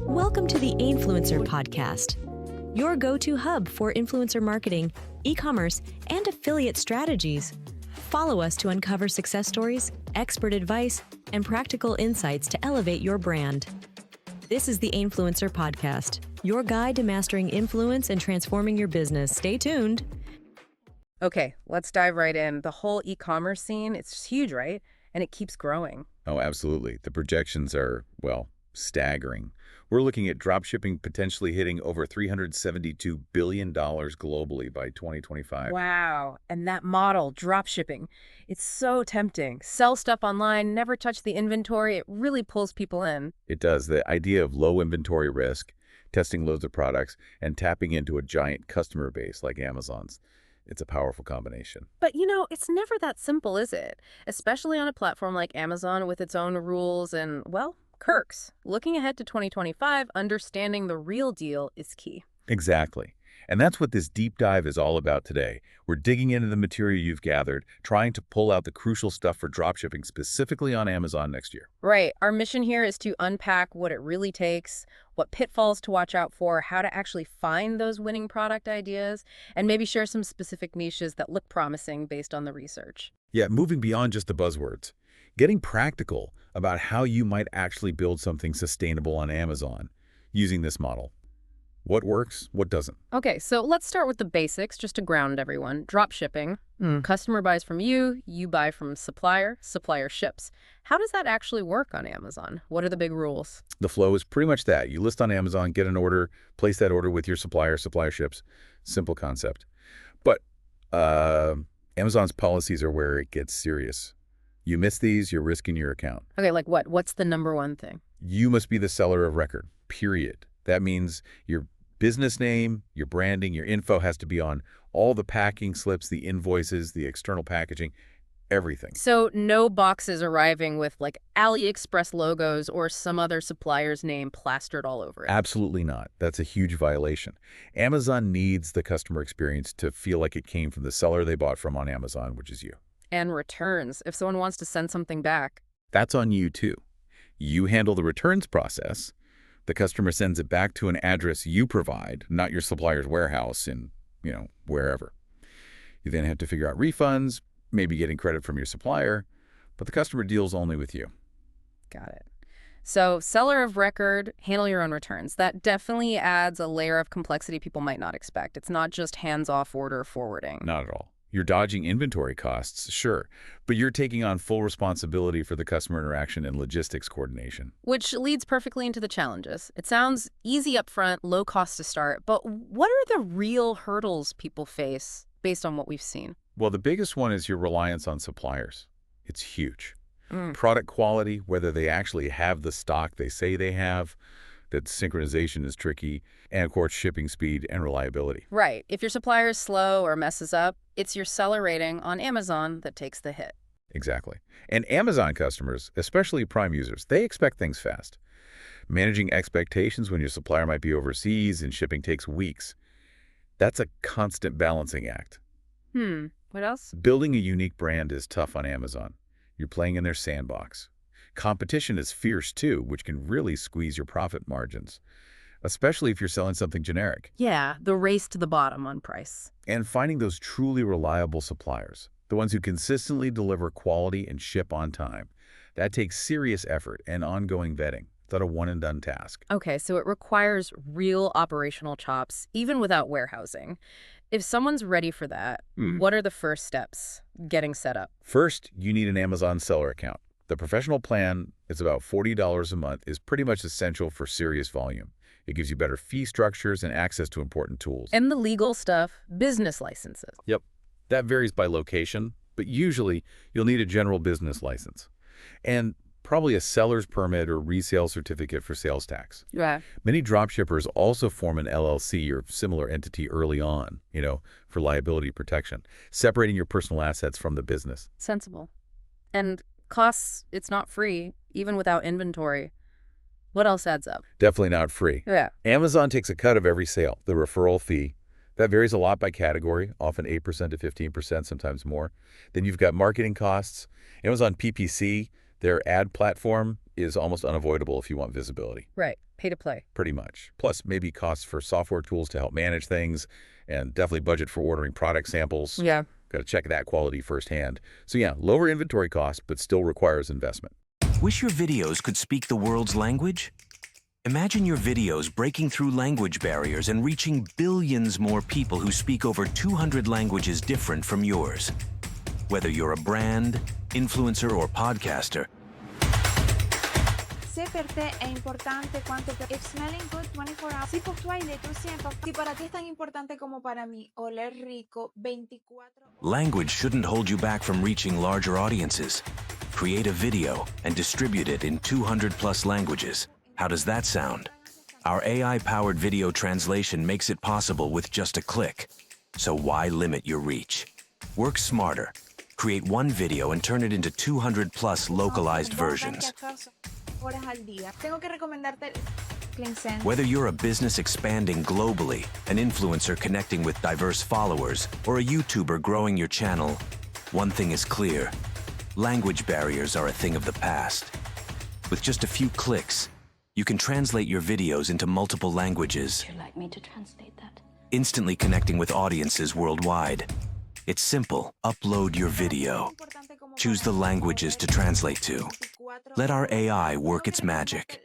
Welcome to the Ainfluencer podcast, your go-to hub for influencer marketing, e-commerce, and affiliate strategies. Follow us to uncover success stories, expert advice, and practical insights to elevate your brand. This is the Ainfluencer podcast, your guide to mastering influence and transforming your business. Stay tuned. Okay, let's dive right in. The whole e-commerce scene, it's huge, right? And it keeps growing. Oh, absolutely. The projections are, well, staggering. We're looking at dropshipping potentially hitting over $372 billion globally by 2025. Wow. And that model, dropshipping, it's so tempting. Sell stuff online, never touch the inventory. It really pulls people in. It does. The idea of low inventory risk, testing loads of products, and tapping into a giant customer base like Amazon's. It's a powerful combination. But, it's never that simple, is it? Especially on a platform like Amazon with its own rules and, well, quirks. Looking ahead to 2025, understanding the real deal is key. Exactly. And that's what this deep dive is all about today. We're digging into the material you've gathered, trying to pull out the crucial stuff for dropshipping specifically on Amazon next year. Right. Our mission here is to unpack what it really takes, what pitfalls to watch out for, how to actually find those winning product ideas, and maybe share some specific niches that look promising based on the research. Yeah, moving beyond just the buzzwords. Getting practical about how you might actually build something sustainable on Amazon using this model. What works, what doesn't. Okay, so let's start with the basics, just to ground everyone. Dropshipping. Customer buys from you, you buy from supplier, supplier ships. How does that actually work on Amazon? What are the big rules? The flow is pretty much that. You list on Amazon, get an order, place that order with your supplier, supplier ships. Simple concept. But Amazon's policies are where it gets serious. You miss these, you're risking your account. Okay, like what? What's the number one thing? You must be the seller of record, period. That means your business name, your branding, your info has to be on all the packing slips, the invoices, the external packaging, everything. So no boxes arriving with like AliExpress logos or some other supplier's name plastered all over it. Absolutely not. That's a huge violation. Amazon needs the customer experience to feel like it came from the seller they bought from on Amazon, which is you. And returns. If someone wants to send something back. That's on you too. You handle the returns process. The customer sends it back to an address you provide, not your supplier's warehouse in, wherever. You then have to figure out refunds, maybe getting credit from your supplier, but the customer deals only with you. Got it. So seller of record, handle your own returns. That definitely adds a layer of complexity people might not expect. It's not just hands-off order forwarding. Not at all. You're dodging inventory costs, sure, but you're taking on full responsibility for the customer interaction and logistics coordination. Which leads perfectly into the challenges. It sounds easy up front, low cost to start, but what are the real hurdles people face based on what we've seen? Well, the biggest one is your reliance on suppliers. It's huge. Product quality, whether they actually have the stock they say they have, that synchronization is tricky, and of course, shipping speed and reliability. Right. If your supplier is slow or messes up, it's your seller rating on Amazon that takes the hit. Exactly. And Amazon customers, especially Prime users, they expect things fast. Managing expectations when your supplier might be overseas and shipping takes weeks. That's a constant balancing act. What else? Building a unique brand is tough on Amazon. You're playing in their sandbox. Competition is fierce too, which can really squeeze your profit margins, especially if you're selling something generic. Yeah, the race to the bottom on price. And finding those truly reliable suppliers, the ones who consistently deliver quality and ship on time, that takes serious effort and ongoing vetting. It's not a one-and-done task. Okay, so it requires real operational chops, even without warehousing. If someone's ready for that, what are the first steps getting set up? First, you need an Amazon seller account. The professional plan is about $40 a month, is pretty much essential for serious volume. It gives you better fee structures and access to important tools. And the legal stuff, business licenses. Yep. That varies by location, but usually you'll need a general business license. And probably a seller's permit or resale certificate for sales tax. Yeah. Many dropshippers also form an LLC or similar entity early on, for liability protection, separating your personal assets from the business. Sensible. And costs, it's not free, even without inventory. What else adds up? Definitely not free. Yeah. Amazon takes a cut of every sale, the referral fee. That varies a lot by category, often 8% to 15%, sometimes more. Then you've got marketing costs. Amazon PPC, their ad platform, is almost unavoidable if you want visibility. Right. Pay to play. Pretty much. Plus, maybe costs for software tools to help manage things, and definitely budget for ordering product samples. Yeah. Got to check that quality firsthand. So yeah, lower inventory costs, but still requires investment. Wish your videos could speak the world's language? Imagine your videos breaking through language barriers and reaching billions more people who speak over 200 languages different from yours. Whether you're a brand, influencer, or podcaster, Se per te è importante quanto per... If smelling good 24 hours. Si pour toi il est aussi important. Si para ti es tan importante como para mí oler rico 24 horas. language shouldn't hold you back from reaching larger audiences. Create a video and distribute it in 200+ languages. How does that sound? Our AI-powered video translation makes it possible with just a click. So why limit your reach? Work smarter. Create one video and turn it into 200+ localized versions. Horas al día. Tengo que recomendarte Cleansense. Whether you're a business expanding globally, an influencer connecting with diverse followers, or a YouTuber growing your channel, one thing is clear. Language barriers are a thing of the past. With just a few clicks, you can translate your videos into multiple languages, Would you like me to translate that? instantly connecting with audiences worldwide. It's simple. Upload your video. Choose the languages to translate to. Let our AI work its magic.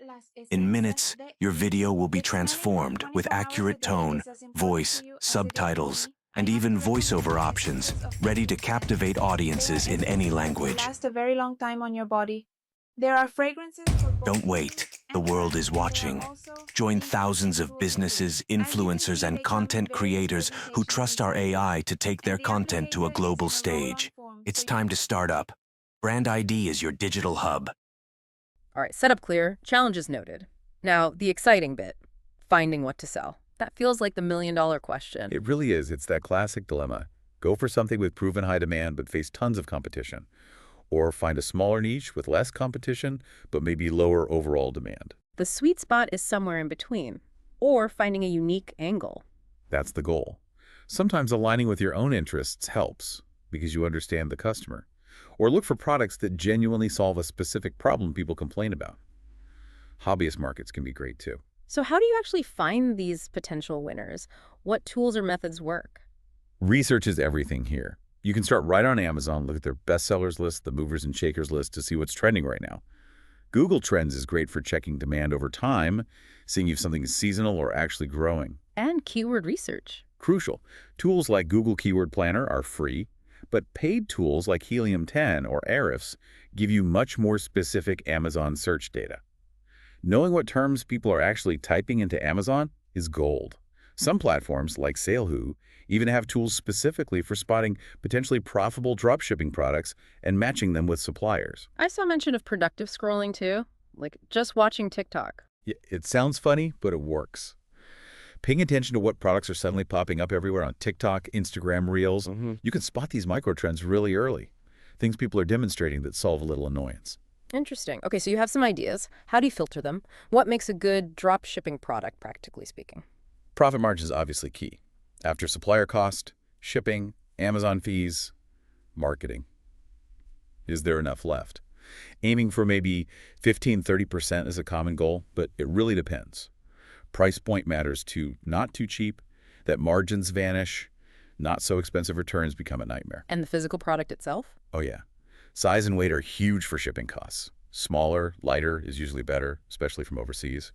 In minutes, your video will be transformed with accurate tone, voice, subtitles, and even voiceover options, ready to captivate audiences in any language. Last a very long time on your body. There are fragrances for both Don't wait. The world is watching. Join thousands of businesses, influencers, and content creators who trust our AI to take their content to a global stage. It's time to start up. Brand ID is your digital hub. All right, setup clear, challenges noted. Now, the exciting bit, finding what to sell. That feels like the million-dollar question. It really is. It's that classic dilemma. Go for something with proven high demand but face tons of competition. Or find a smaller niche with less competition but maybe lower overall demand. The sweet spot is somewhere in between, or finding a unique angle. That's the goal. Sometimes aligning with your own interests helps because you understand the customer. Or look for products that genuinely solve a specific problem people complain about. Hobbyist markets can be great too. So how do you actually find these potential winners? What tools or methods work? Research is everything here. You can start right on Amazon, look at their bestsellers list, the movers and shakers list to see what's trending right now. Google Trends is great for checking demand over time, seeing if something is seasonal or actually growing. And keyword research. Crucial. Tools like Google Keyword Planner are free, but paid tools like Helium 10 or Ahrefs give you much more specific Amazon search data. Knowing what terms people are actually typing into Amazon is gold. Some platforms, like Salehoo, even have tools specifically for spotting potentially profitable dropshipping products and matching them with suppliers. I saw mention of productive scrolling too, like just watching TikTok. Yeah, it sounds funny, but it works. Paying attention to what products are suddenly popping up everywhere on TikTok, Instagram Reels, you can spot these microtrends really early. Things people are demonstrating that solve a little annoyance. Interesting. Okay, so you have some ideas. How do you filter them? What makes a good drop shipping product, practically speaking? Profit margin is obviously key. After supplier cost, shipping, Amazon fees, marketing. Is there enough left? Aiming for maybe 15–30% is a common goal, but it really depends. Price point matters too. Not too cheap, that margins vanish, not so expensive returns become a nightmare. And the physical product itself? Oh yeah. Size and weight are huge for shipping costs. Smaller, lighter is usually better, especially from overseas.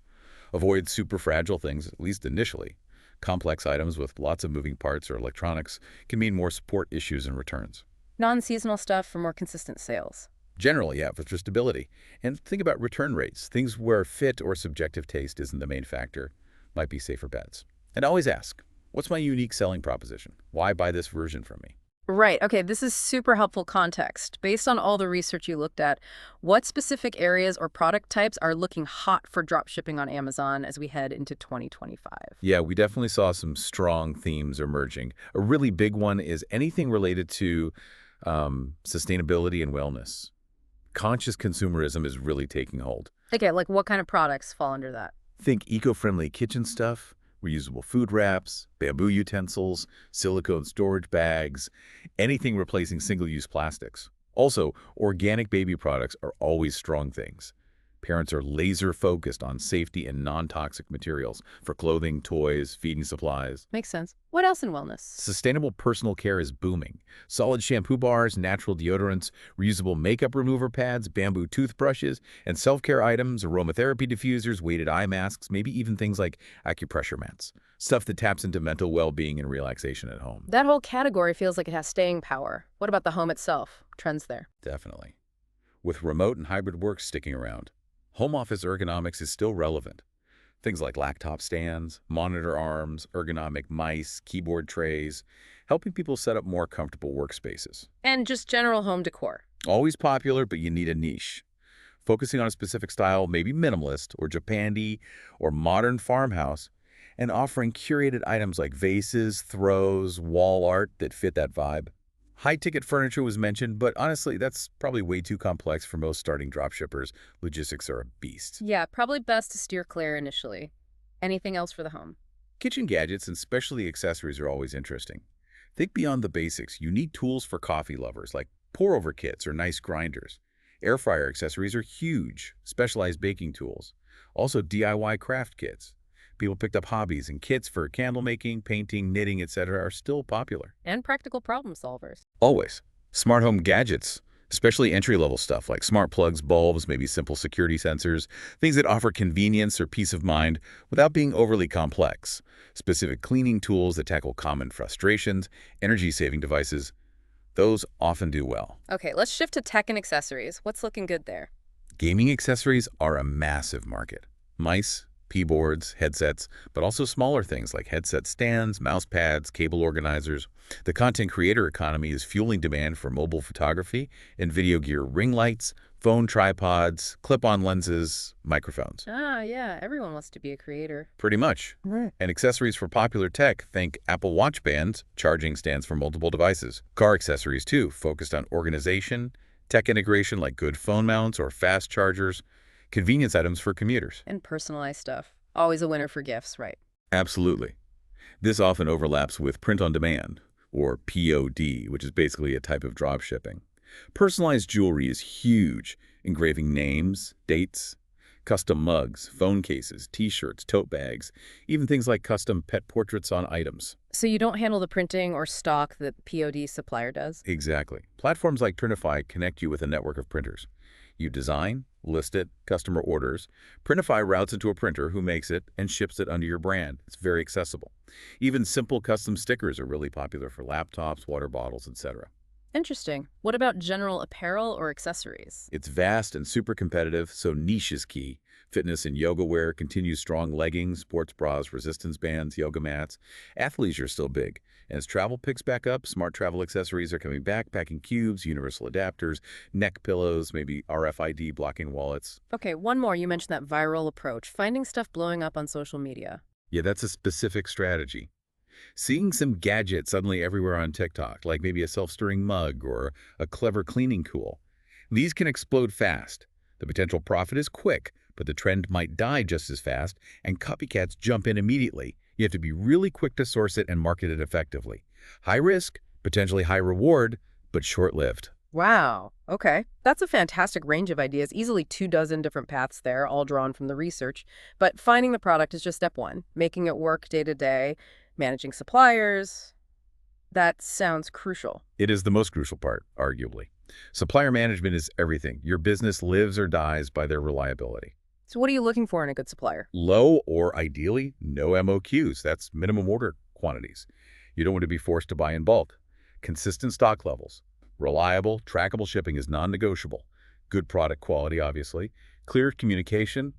Avoid super fragile things, at least initially. Complex items with lots of moving parts or electronics can mean more support issues and returns. Non-seasonal stuff for more consistent sales. Generally, yeah, for stability. And think about return rates. Things where fit or subjective taste isn't the main factor might be safer bets. And always ask, what's my unique selling proposition? Why buy this version from me? Right. Okay, this is super helpful context. Based on all the research you looked at, what specific areas or product types are looking hot for dropshipping on Amazon as we head into 2025? Yeah, we definitely saw some strong themes emerging. A really big one is anything related to sustainability and wellness. Conscious consumerism is really taking hold. Okay, like what kind of products fall under that? Think eco-friendly kitchen stuff, reusable food wraps, bamboo utensils, silicone storage bags, anything replacing single-use plastics. Also, organic baby products are always strong things. Parents are laser-focused on safety and non-toxic materials for clothing, toys, feeding supplies. Makes sense. What else in wellness? Sustainable personal care is booming. Solid shampoo bars, natural deodorants, reusable makeup remover pads, bamboo toothbrushes, and self-care items, aromatherapy diffusers, weighted eye masks, maybe even things like acupressure mats. Stuff that taps into mental well-being and relaxation at home. That whole category feels like it has staying power. What about the home itself? Trends there? Definitely. With remote and hybrid work sticking around, home office ergonomics is still relevant. Things like laptop stands, monitor arms, ergonomic mice, keyboard trays, helping people set up more comfortable workspaces. And just general home decor. Always popular, but you need a niche. Focusing on a specific style, maybe minimalist or Japandi or modern farmhouse, and offering curated items like vases, throws, wall art that fit that vibe. High-ticket furniture was mentioned, but honestly, that's probably way too complex for most starting dropshippers. Logistics are a beast. Yeah, probably best to steer clear initially. Anything else for the home? Kitchen gadgets and specialty accessories are always interesting. Think beyond the basics. You need tools for coffee lovers, like pour-over kits or nice grinders. Air fryer accessories are huge, specialized baking tools. Also DIY craft kits. People picked up hobbies, and kits for candle making, painting, knitting, etc. are still popular. And practical problem solvers. Always. Smart home gadgets, especially entry-level stuff like smart plugs, bulbs, maybe simple security sensors, things that offer convenience or peace of mind without being overly complex. Specific cleaning tools that tackle common frustrations, energy-saving devices, those often do well. Okay, let's shift to tech and accessories. What's looking good there? Gaming accessories are a massive market. Mice, keyboards, headsets, but also smaller things like headset stands, mouse pads, cable organizers. The content creator economy is fueling demand for mobile photography and video gear, ring lights, phone tripods, clip-on lenses, microphones. Ah, yeah, everyone wants to be a creator. Pretty much. Right. And accessories for popular tech, think Apple Watch bands, charging stands for multiple devices. Car accessories too, focused on organization, tech integration like good phone mounts or fast chargers, convenience items for commuters. And personalized stuff. Always a winner for gifts, right? Absolutely. This often overlaps with print on demand, or POD, which is basically a type of drop shipping. Personalized jewelry is huge, engraving names, dates, custom mugs, phone cases, t-shirts, tote bags, even things like custom pet portraits on items. So you don't handle the printing or stock that POD supplier does? Exactly. Platforms like Printify connect you with a network of printers. You design, list it, customer orders. Printify routes it to a printer who makes it and ships it under your brand. It's very accessible. Even simple custom stickers are really popular for laptops, water bottles, etc. Interesting. What about general apparel or accessories? It's vast and super competitive, so niche is key. Fitness and yoga wear continues strong. Leggings, sports bras, resistance bands, yoga mats. Athleisure is still big. And as travel picks back up, smart travel accessories are coming back. Packing cubes, universal adapters, neck pillows, maybe RFID blocking wallets. Okay, one more. You mentioned that viral approach, finding stuff blowing up on social media. Yeah, that's a specific strategy. Seeing some gadget suddenly everywhere on TikTok, like maybe a self-stirring mug or a clever cleaning tool. These can explode fast. The potential profit is quick, but the trend might die just as fast, and copycats jump in immediately. You have to be really quick to source it and market it effectively. High risk, potentially high reward, but short-lived. Wow. Okay. That's a fantastic range of ideas. Easily 24 different paths there, all drawn from the research. But finding the product is just step one. Making it work day to day, managing suppliers. That sounds crucial. It is the most crucial part, arguably. Supplier management is everything. Your business lives or dies by their reliability. So what are you looking for in a good supplier? Low or ideally no MOQs. That's minimum order quantities. You don't want to be forced to buy in bulk. Consistent stock levels. Reliable, trackable shipping is non-negotiable. Good product quality, obviously. Clear communication,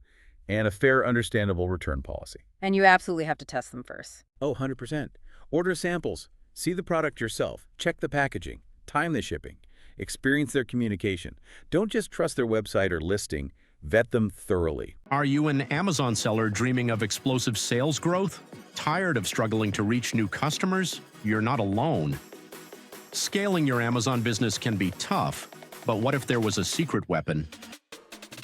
and a fair, understandable return policy. And you absolutely have to test them first. Oh, 100%. Order samples. See the product yourself. Check the packaging. Time the shipping. Experience their communication. Don't just trust their website or listing. Vet them thoroughly. Are you an Amazon seller dreaming of explosive sales growth? Tired of struggling to reach new customers? You're not alone. Scaling your Amazon business can be tough, but what if there was a secret weapon?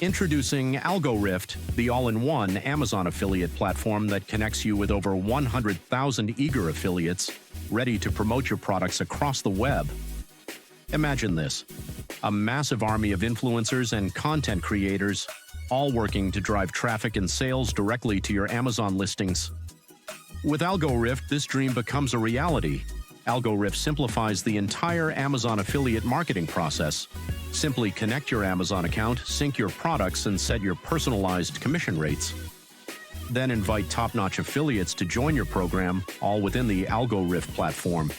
Introducing AlgoRift, the all-in-one Amazon affiliate platform that connects you with over 100,000 eager affiliates ready to promote your products across the web. Imagine this: a massive army of influencers and content creators all working to drive traffic and sales directly to your Amazon listings. With AlgoRift, this dream becomes a reality. AlgoRift simplifies the entire Amazon affiliate marketing process. Simply connect your Amazon account, sync your products, and set your personalized commission rates. Then invite top-notch affiliates to join your program, all within the AlgoRift platform.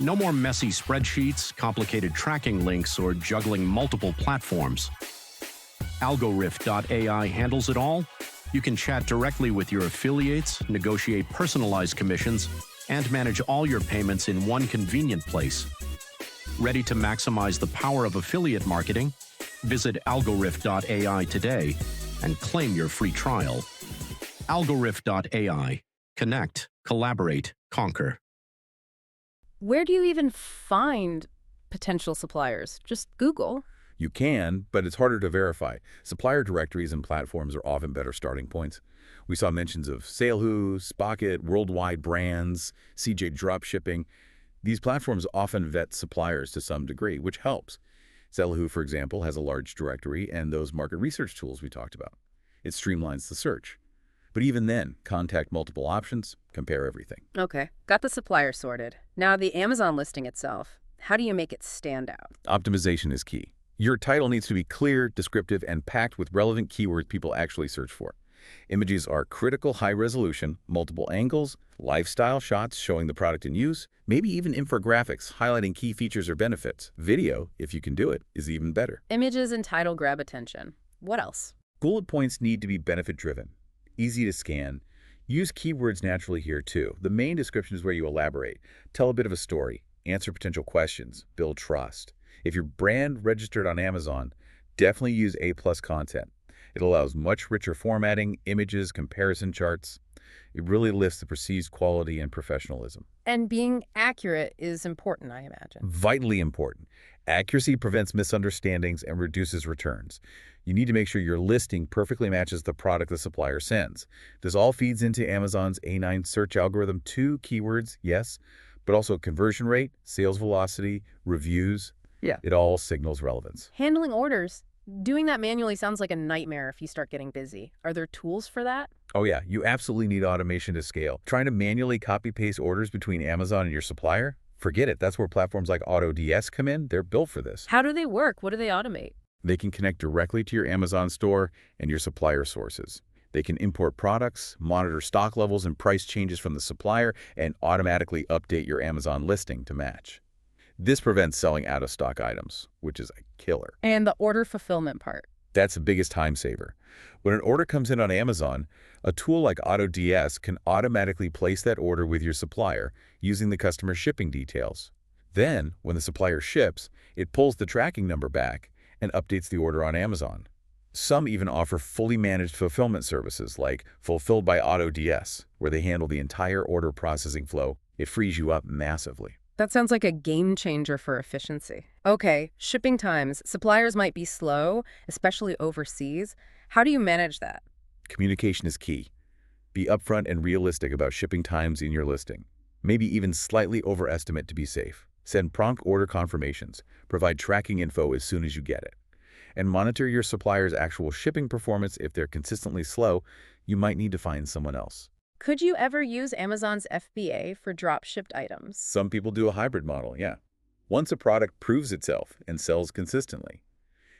No more messy spreadsheets, complicated tracking links, or juggling multiple platforms. AlgoRift.ai handles it all. You can chat directly with your affiliates, negotiate personalized commissions, and manage all your payments in one convenient place. Ready to maximize the power of affiliate marketing? Visit AlgoRift.ai today and claim your free trial. AlgoRift.ai. Connect, collaborate, conquer. Where do you even find potential suppliers? Just Google. You can, but it's harder to verify. Supplier directories and platforms are often better starting points. We saw mentions of Salehoo, Spocket, Worldwide Brands, CJ Dropshipping. These platforms often vet suppliers to some degree, which helps. Salehoo, for example, has a large directory and those market research tools we talked about. It streamlines the search. But even then, contact multiple options, compare everything. Okay, got the supplier sorted. Now the Amazon listing itself, how do you make it stand out? Optimization is key. Your title needs to be clear, descriptive, and packed with relevant keywords people actually search for. Images are critical, high resolution, multiple angles, lifestyle shots showing the product in use, maybe even infographics highlighting key features or benefits. Video, if you can do it, is even better. Images and title grab attention. What else? Bullet points need to be benefit-driven, easy to scan. Use keywords naturally here too. The main description is where you elaborate. Tell a bit of a story, answer potential questions, build trust. If your brand registered on Amazon, definitely use A+ content. It allows much richer formatting, images, comparison charts. It really lifts the perceived quality and professionalism. And being accurate is important, I imagine. Vitally important. Accuracy prevents misunderstandings and reduces returns. You need to make sure your listing perfectly matches the product the supplier sends. This all feeds into Amazon's A9 search algorithm. 2 keywords, yes, but also conversion rate, sales velocity, reviews. Yeah. It all signals relevance. Handling orders. Doing that manually sounds like a nightmare if you start getting busy. Are there tools for that? Oh yeah, you absolutely need automation to scale. Trying to manually copy-paste orders between Amazon and your supplier? Forget it. That's where platforms like AutoDS come in. They're built for this. How do they work? What do they automate? They can connect directly to your Amazon store and your supplier sources. They can import products, monitor stock levels and price changes from the supplier, and automatically update your Amazon listing to match. This prevents selling out-of-stock items, which is a killer. And the order fulfillment part. That's the biggest time saver. When an order comes in on Amazon, a tool like AutoDS can automatically place that order with your supplier using the customer's shipping details. Then, when the supplier ships, it pulls the tracking number back and updates the order on Amazon. Some even offer fully managed fulfillment services like Fulfilled by AutoDS, where they handle the entire order processing flow. It frees you up massively. That sounds like a game changer for efficiency. Okay, shipping times. Suppliers might be slow, especially overseas. How do you manage that? Communication is key. Be upfront and realistic about shipping times in your listing. Maybe even slightly overestimate to be safe. Send prompt order confirmations. Provide tracking info as soon as you get it. And monitor your supplier's actual shipping performance. If they're consistently slow, you might need to find someone else. Could you ever use Amazon's FBA for drop-shipped items? Some people do a hybrid model, yeah. Once a product proves itself and sells consistently,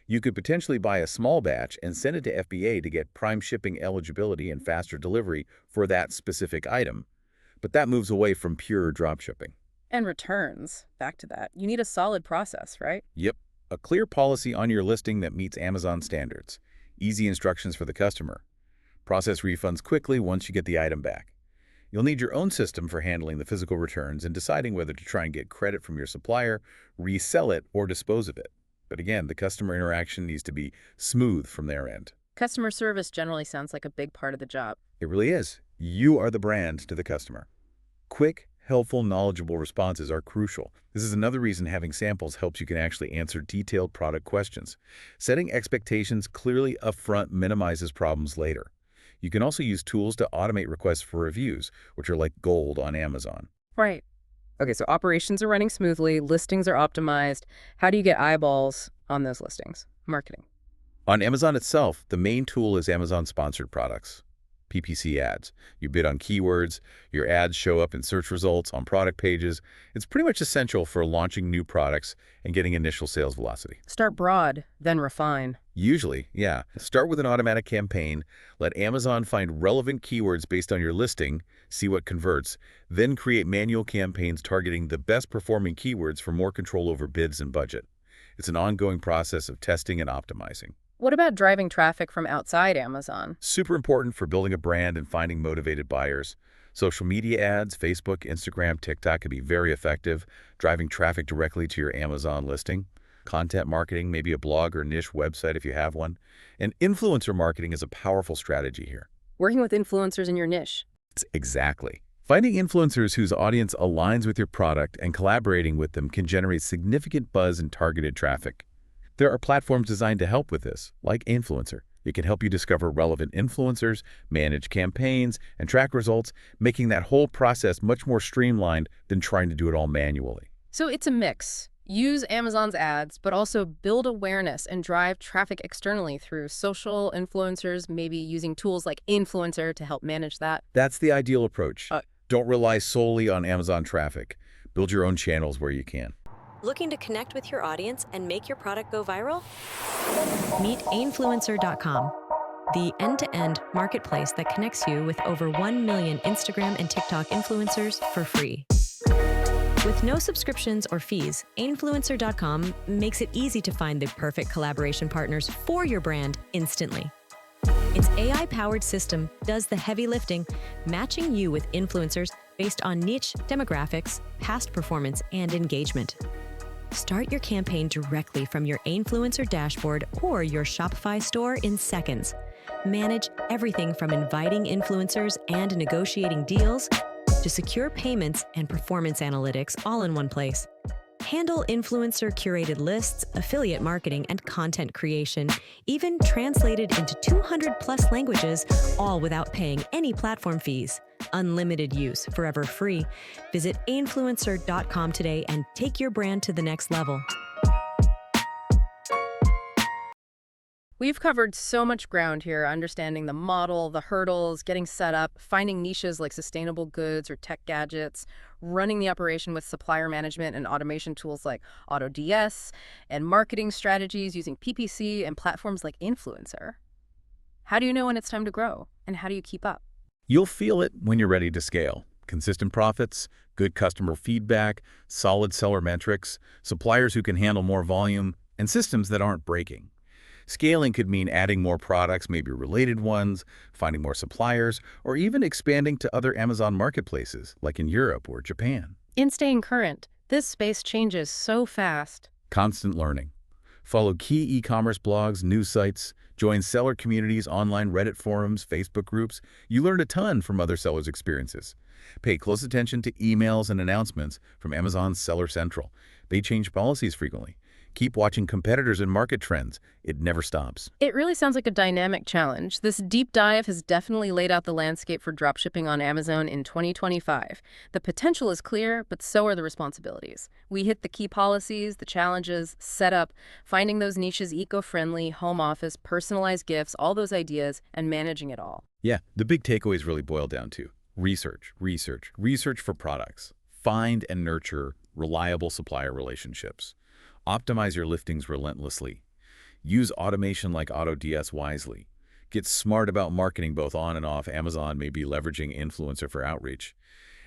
you could potentially buy a small batch and send it to FBA to get prime shipping eligibility and faster delivery for that specific item. But that moves away from pure dropshipping. And returns. Back to that. You need a solid process, right? Yep. A clear policy on your listing that meets Amazon standards. Easy instructions for the customer. Process refunds quickly once you get the item back. You'll need your own system for handling the physical returns and deciding whether to try and get credit from your supplier, resell it, or dispose of it. But again, the customer interaction needs to be smooth from their end. Customer service generally sounds like a big part of the job. It really is. You are the brand to the customer. Quick, helpful, knowledgeable responses are crucial. This is another reason having samples helps you can actually answer detailed product questions. Setting expectations clearly upfront minimizes problems later. You can also use tools to automate requests for reviews, which are like gold on Amazon. Right. Okay, so operations are running smoothly, listings are optimized. How do you get eyeballs on those listings? Marketing. On Amazon itself, the main tool is Amazon Sponsored Products, PPC ads. You bid on keywords, your ads show up in search results, on product pages. It's pretty much essential for launching new products and getting initial sales velocity. Start broad, then refine. Usually, yeah. Start with an automatic campaign, let Amazon find relevant keywords based on your listing, see what converts, then create manual campaigns targeting the best performing keywords for more control over bids and budget. It's an ongoing process of testing and optimizing. What about driving traffic from outside Amazon? Super important for building a brand and finding motivated buyers. Social media ads, Facebook, Instagram, TikTok can be very effective, driving traffic directly to your Amazon listing. Content marketing, maybe a blog or niche website if you have one. And influencer marketing is a powerful strategy here. Working with influencers in your niche. Exactly. Finding influencers whose audience aligns with your product and collaborating with them can generate significant buzz and targeted traffic. There are platforms designed to help with this, like Ainfluencer. It can help you discover relevant influencers, manage campaigns, and track results, making that whole process much more streamlined than trying to do it all manually. So it's a mix. Use Amazon's ads, but also build awareness and drive traffic externally through social influencers, maybe using tools like Ainfluencer to help manage that. That's the ideal approach. Don't rely solely on Amazon traffic. Build your own channels where you can. Looking to connect with your audience and make your product go viral? Meet Ainfluencer.com, the end-to-end marketplace that connects you with over 1 million Instagram and TikTok influencers for free. With no subscriptions or fees, Ainfluencer.com makes it easy to find the perfect collaboration partners for your brand instantly. Its AI-powered system does the heavy lifting, matching you with influencers based on niche demographics, past performance, and engagement. Start your campaign directly from your Ainfluencer dashboard or your Shopify store in seconds. Manage everything from inviting influencers and negotiating deals to secure payments and performance analytics all in one place. Handle influencer-curated lists, affiliate marketing, and content creation, even translated into 200+ languages, all without paying any platform fees. Unlimited use, forever free. Visit Ainfluencer.com today and take your brand to the next level. We've covered so much ground here, understanding the model, the hurdles, getting set up, finding niches like sustainable goods or tech gadgets, running the operation with supplier management and automation tools like AutoDS, and marketing strategies using PPC and platforms like Ainfluencer. How do you know when it's time to grow, and how do you keep up? You'll feel it when you're ready to scale. Consistent profits, good customer feedback, solid seller metrics, suppliers who can handle more volume, and systems that aren't breaking. Scaling could mean adding more products, maybe related ones, finding more suppliers, or even expanding to other Amazon marketplaces, like in Europe or Japan. In staying current, this space changes so fast. Constant learning. Follow key e-commerce blogs, news sites, join seller communities, online Reddit forums, Facebook groups. You learn a ton from other sellers' experiences. Pay close attention to emails and announcements from Amazon's Seller Central. They change policies frequently. Keep watching competitors and market trends. It never stops. It really sounds like a dynamic challenge. This deep dive has definitely laid out the landscape for dropshipping on Amazon in 2025. The potential is clear, but so are the responsibilities. We hit the key policies, the challenges, setup, finding those niches eco-friendly, home office, personalized gifts, all those ideas, and managing it all. Yeah, the big takeaways really boil down to research for products. Find and nurture reliable supplier relationships. Optimize your listings relentlessly. Use automation like AutoDS wisely. Get smart about marketing both on and off Amazon, maybe leveraging Ainfluencer for outreach.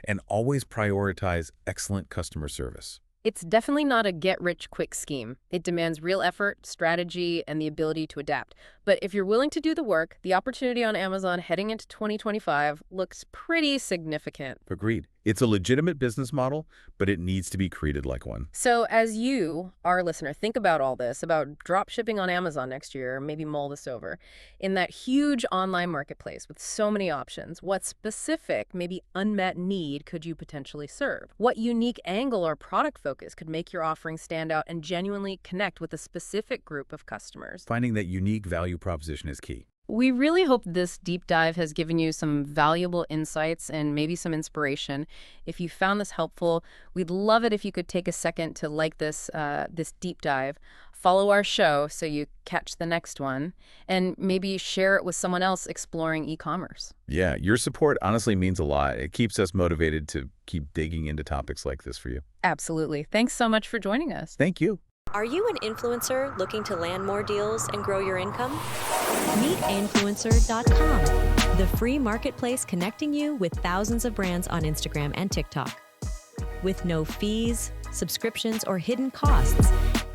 And always prioritize excellent customer service. It's definitely not a get-rich-quick scheme. It demands real effort, strategy, and the ability to adapt. But if you're willing to do the work, the opportunity on Amazon heading into 2025 looks pretty significant. Agreed. It's a legitimate business model, but it needs to be treated like one. So as you, our listener, think about all this, about drop shipping on Amazon next year, maybe mull this over, in that huge online marketplace with so many options, what specific, maybe unmet need could you potentially serve? What unique angle or product focus could make your offering stand out and genuinely connect with a specific group of customers? Finding that unique value proposition is key. We really hope this deep dive has given you some valuable insights and maybe some inspiration. If you found this helpful, we'd love it if you could take a second to like this deep dive. follow our show so you catch the next one, and maybe share it with someone else exploring e-commerce. Yeah, your support honestly means a lot. It keeps us motivated to keep digging into topics like this for you. Absolutely. Thanks so much for joining us. Thank you. Are you an influencer looking to land more deals and grow your income? Meet Ainfluencer.com, the free marketplace connecting you with thousands of brands on Instagram and TikTok. With no fees, subscriptions, or hidden costs,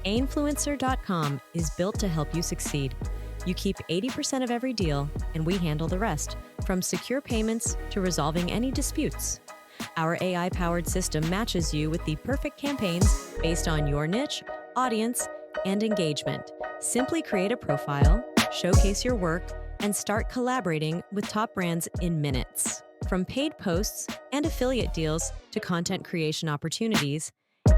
Ainfluencer.com is built to help you succeed. You keep 80% of every deal, and we handle the rest, from secure payments to resolving any disputes. Our AI-powered system matches you with the perfect campaigns based on your niche, audience, and engagement. Simply create a profile, showcase your work, and start collaborating with top brands in minutes. From paid posts and affiliate deals to content creation opportunities,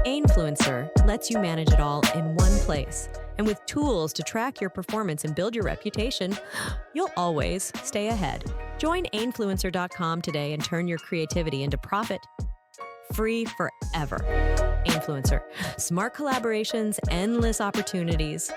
Ainfluencer lets you manage it all in one place. And with tools to track your performance and build your reputation, you'll always stay ahead. Join Ainfluencer.com today and turn your creativity into profit. Free forever. Ainfluencer. Smart collaborations, endless opportunities.